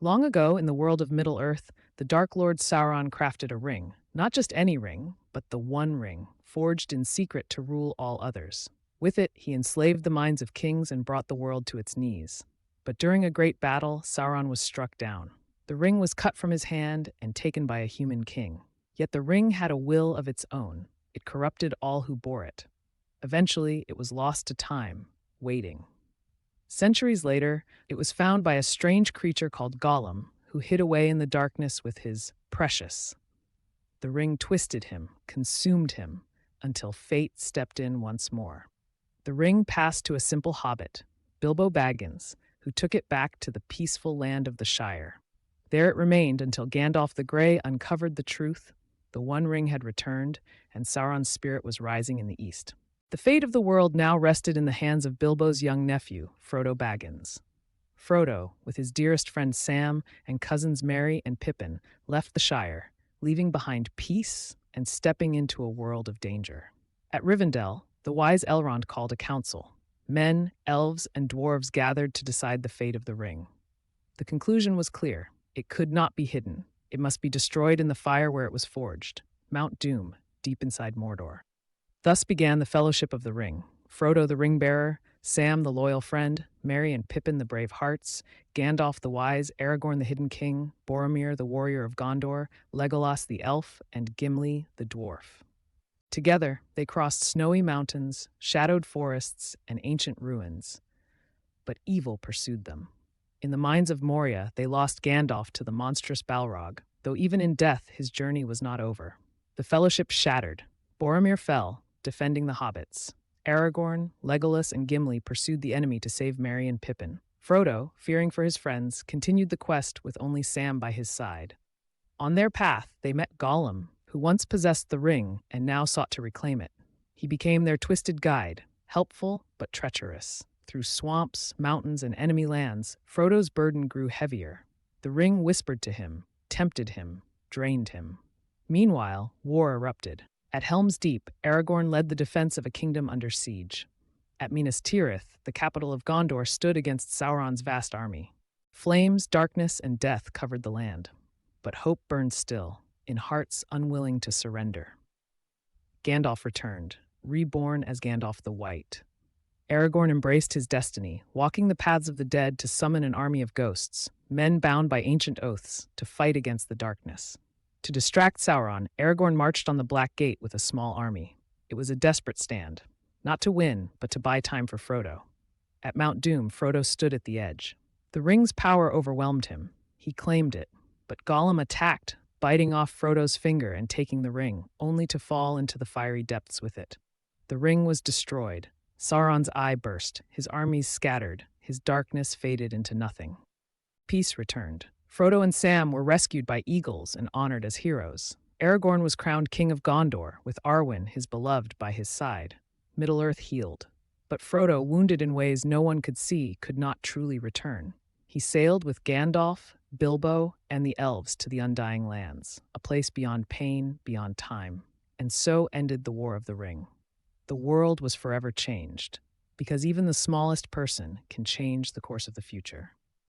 Long ago, in the world of Middle-earth, the Dark Lord Sauron crafted a ring. Not just any ring, but the One Ring, forged in secret to rule all others. With it, he enslaved the minds of kings and brought the world to its knees. But during a great battle, Sauron was struck down. The ring was cut from his hand and taken by a human king. Yet the ring had a will of its own. It corrupted all who bore it. Eventually, it was lost to time, waiting. Centuries later, it was found by a strange creature called Gollum, who hid away in the darkness with his precious. The ring twisted him, consumed him, until fate stepped in once more. The ring passed to a simple hobbit, Bilbo Baggins, who took it back to the peaceful land of the Shire. There it remained until Gandalf the Grey uncovered the truth. The One Ring had returned, and Sauron's spirit was rising in the east. The fate of the world now rested in the hands of Bilbo's young nephew, Frodo Baggins. Frodo, with his dearest friend Sam and cousins Merry and Pippin, left the Shire, leaving behind peace and stepping into a world of danger. At Rivendell, the wise Elrond called a council. Men, elves, and dwarves gathered to decide the fate of the ring. The conclusion was clear. It could not be hidden. It must be destroyed in the fire where it was forged, Mount Doom, deep inside Mordor. Thus began the Fellowship of the Ring. Frodo the Ring-bearer, Sam the loyal friend, Merry and Pippin the brave hearts, Gandalf the wise, Aragorn the hidden king, Boromir the warrior of Gondor, Legolas the elf, and Gimli the dwarf. Together, they crossed snowy mountains, shadowed forests, and ancient ruins. But evil pursued them. In the mines of Moria, they lost Gandalf to the monstrous Balrog, though even in death his journey was not over. The Fellowship shattered. Boromir fell, defending the hobbits. Aragorn, Legolas, and Gimli pursued the enemy to save Merry and Pippin. Frodo, fearing for his friends, continued the quest with only Sam by his side. On their path, they met Gollum, who once possessed the ring and now sought to reclaim it. He became their twisted guide, helpful but treacherous. Through swamps, mountains, and enemy lands, Frodo's burden grew heavier. The ring whispered to him, tempted him, drained him. Meanwhile, war erupted. At Helm's Deep, Aragorn led the defense of a kingdom under siege. At Minas Tirith, the capital of Gondor stood against Sauron's vast army. Flames, darkness, and death covered the land. But hope burned still, in hearts unwilling to surrender. Gandalf returned, reborn as Gandalf the White. Aragorn embraced his destiny, walking the paths of the dead to summon an army of ghosts, men bound by ancient oaths, to fight against the darkness. To distract Sauron, Aragorn marched on the Black Gate with a small army. It was a desperate stand, not to win, but to buy time for Frodo. At Mount Doom, Frodo stood at the edge. The ring's power overwhelmed him. He claimed it, but Gollum attacked, biting off Frodo's finger and taking the ring, only to fall into the fiery depths with it. The ring was destroyed. Sauron's eye burst, his armies scattered, his darkness faded into nothing. Peace returned. Frodo and Sam were rescued by eagles and honored as heroes. Aragorn was crowned king of Gondor, with Arwen, his beloved, by his side. Middle-earth healed. But Frodo, wounded in ways no one could see, could not truly return. He sailed with Gandalf, Bilbo, and the elves to the Undying Lands, a place beyond pain, beyond time. And so ended the War of the Ring. The world was forever changed, because even the smallest person can change the course of the future.